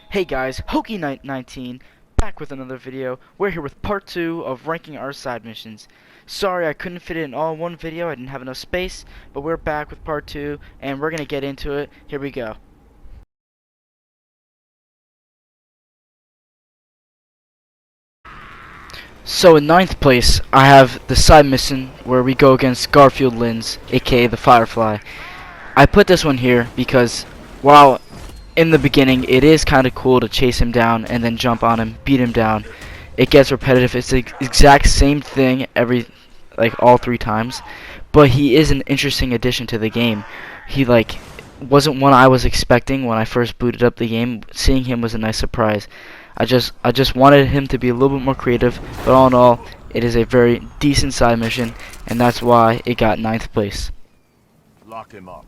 Hey guys, Hokey Knight 19 back with another video. We're here with part 2 of ranking our side missions. Sorry I couldn't fit it in all in one video, I didn't have enough space, but we're back with part 2 and we're gonna get into it. Here we go. So in 9th place, I have the side mission where we go against Garfield Lins, aka the Firefly. I put this one here because while in the beginning it is kind of cool to chase him down and then jump on him, beat him down, it gets repetitive. It's the exact same thing all 3 times, but he is an interesting addition to the game. He wasn't one I was expecting when I first booted up the game. Seeing him was a nice surprise. I just wanted him to be a little bit more creative, but all in all, it is a very decent side mission, and that's why it got 9th place. Lock him up.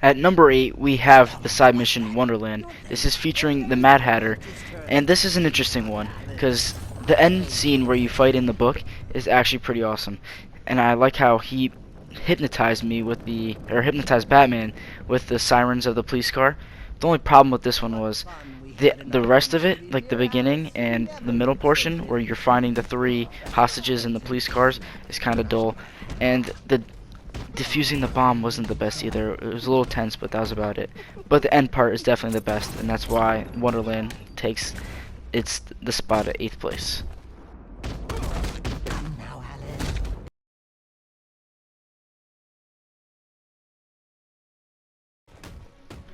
At number 8, we have the side mission Wunderland. This is featuring the Mad Hatter, and this is an interesting one because the end scene where you fight in the book is actually pretty awesome, and I like how he hypnotized Batman with the sirens of the police car. The only problem with this one was the rest of it, like the beginning and the middle portion where you're finding the 3 hostages in the police cars, is kind of dull, and the defusing the bomb wasn't the best either. It was a little tense, but that was about it. But the end part is definitely the best, and that's why Wonderland takes the spot at 8th place.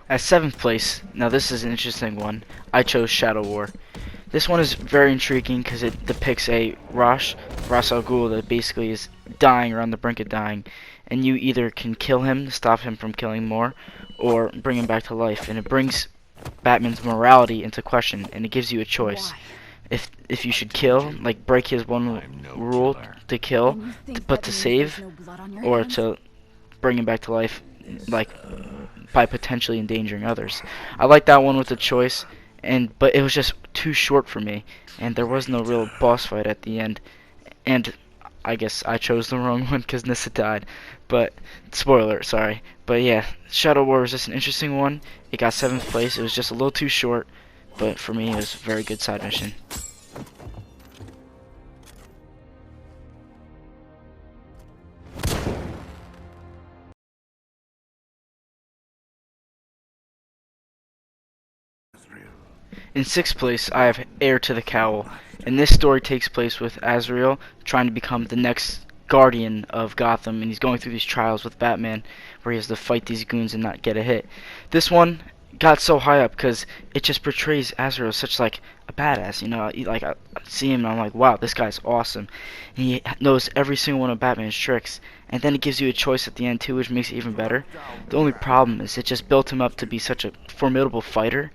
At 7th place, now this is an interesting one, I chose Shadow War. This one is very intriguing because it depicts a Ra's al Ghul that basically is dying or on the brink of dying, and you either can kill him to stop him from killing more, or bring him back to life, and it brings Batman's morality into question, and it gives you a choice. If you should kill, like break his one rule to kill, but to save, or to bring him back to life, like by potentially endangering others. I like that one with the choice, but it was just too short for me, and there was no real boss fight at the end, and I guess I chose the wrong one because Nissa died, but spoiler, sorry. But yeah, Shadow War was just an interesting one. It got 7th place. It was just a little too short, but for me it was a very good side mission. In 6th place, I have Heir to the Cowl, and this story takes place with Azrael trying to become the next guardian of Gotham, and he's going through these trials with Batman where he has to fight these goons and not get a hit. This one got so high up because it just portrays Azrael as such like a badass, you know. I see him and I'm like, wow, this guy's awesome. And he knows every single one of Batman's tricks, and then it gives you a choice at the end too, which makes it even better. The only problem is it just built him up to be such a formidable fighter,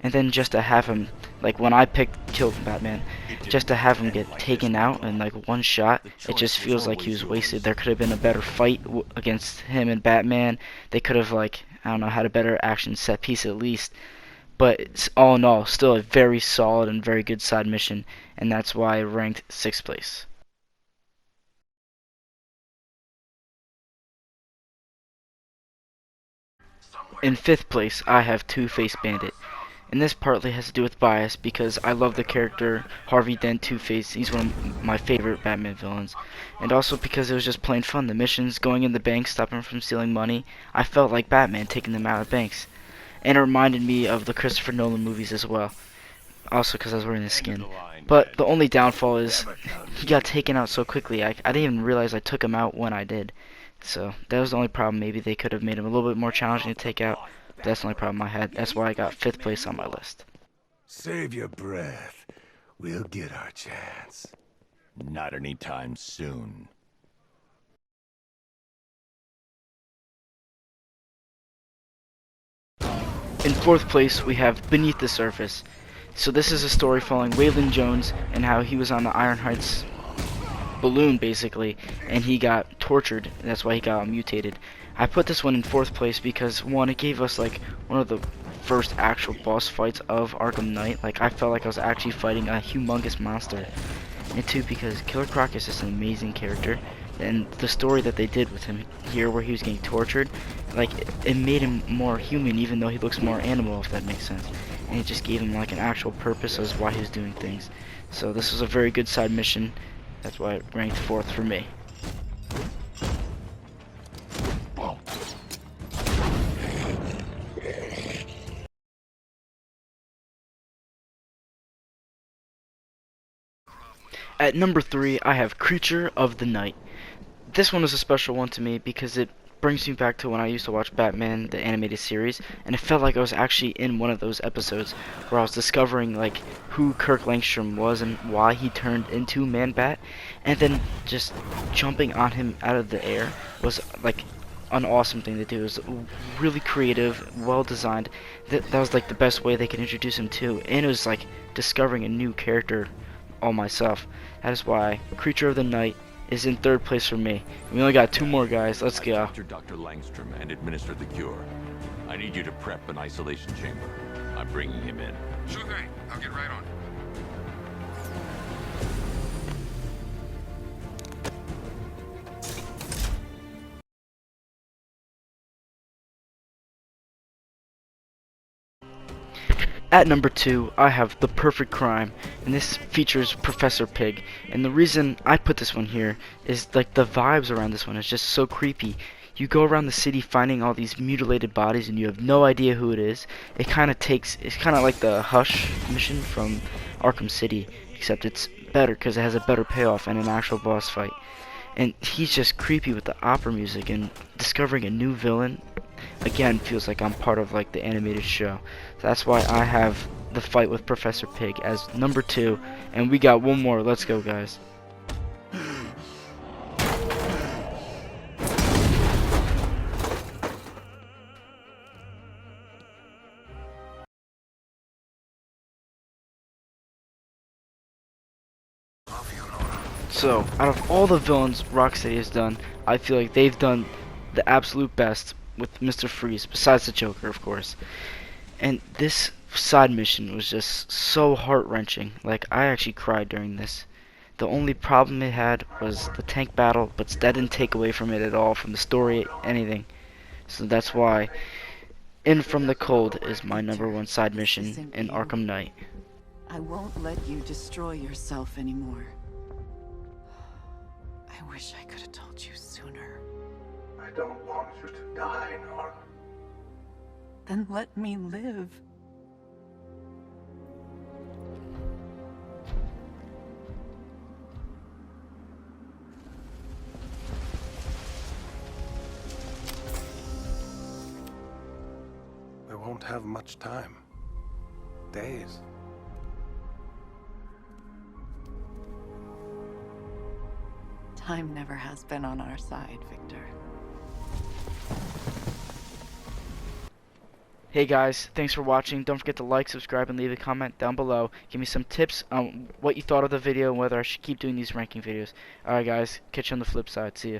and then just to have him, like when I killed Batman, just to have him get taken out in like one shot, it just feels like he was wasted. There could have been a better fight against him and Batman. They could have, like, I don't know, had a better action set piece at least. But it's, all in all, still a very solid and very good side mission, and that's why I ranked 6th place. In 5th place, I have Two-Face Bandit. And this partly has to do with bias because I love the character Harvey Dent Two-Face. He's one of my favorite Batman villains. And also because it was just plain fun. The missions, going in the bank, stopping him from stealing money. I felt like Batman taking them out of banks. And it reminded me of the Christopher Nolan movies as well. Also because I was wearing the skin. But the only downfall is he got taken out so quickly. I didn't even realize I took him out when I did. So that was the only problem. Maybe they could have made him a little bit more challenging to take out. That's the only problem I had. That's why I got 5th place on my list. Save your breath. We'll get our chance. Not anytime soon. In 4th place, we have Beneath the Surface. So this is a story following Waylon Jones and how he was on the Iron Heights balloon, basically, and he got tortured. That's why he got mutated. I put this one in 4th place because, one, it gave us like one of the first actual boss fights of Arkham Knight. Like, I felt like I was actually fighting a humongous monster. And 2, because Killer Croc is just an amazing character. And the story that they did with him here, where he was getting tortured, like it made him more human, even though he looks more animal, if that makes sense. And it just gave him like an actual purpose as why he was doing things. So this was a very good side mission. That's why it ranked 4th for me. At number 3, I have Creature of the Night. This one is a special one to me because it brings me back to when I used to watch Batman, the animated series, and it felt like I was actually in one of those episodes where I was discovering like who Kirk Langstrom was and why he turned into Man-Bat, and then just jumping on him out of the air was like an awesome thing to do. It was really creative, well designed. That was like the best way they could introduce him to, and it was like discovering a new character all myself. That is why Creature of the Night is in 3rd place for me. We only got 2 more guys. Let's go. Capture Dr. Langstrom and administer the cure. I need you to prep an isolation chamber. I'm bringing him in. Sure thing. I'll get right on it. At number 2, I have The Perfect Crime, and this features Professor Pig. And the reason I put this one here is like the vibes around this one is just so creepy. You go around the city finding all these mutilated bodies and you have no idea who it is. It's kind of like the Hush mission from Arkham City, except it's better because it has a better payoff and an actual boss fight. And he's just creepy with the opera music, and discovering a new villain again feels like I'm part of like the animated show. So that's why I have the fight with Professor Pig as number 2, and we got 1 more. Let's go, guys. So, out of all the villains Rocksteady has done, I feel like they've done the absolute best with Mr. Freeze, besides the Joker, of course. And this side mission was just so heart-wrenching. Like, I actually cried during this. The only problem it had was the tank battle, but that didn't take away from it at all, from the story, anything. So that's why In From the Cold is my number 1 side mission in Arkham Knight. I won't let you destroy yourself anymore. I wish I could have told you sooner. I don't want you to die, Nora. Then let me live. We won't have much time. Days. Time never has been on our side, Victor. Hey guys, thanks for watching. Don't forget to like, subscribe, and leave a comment down below. Give me some tips on what you thought of the video and whether I should keep doing these ranking videos. Alright guys, catch you on the flip side. See ya.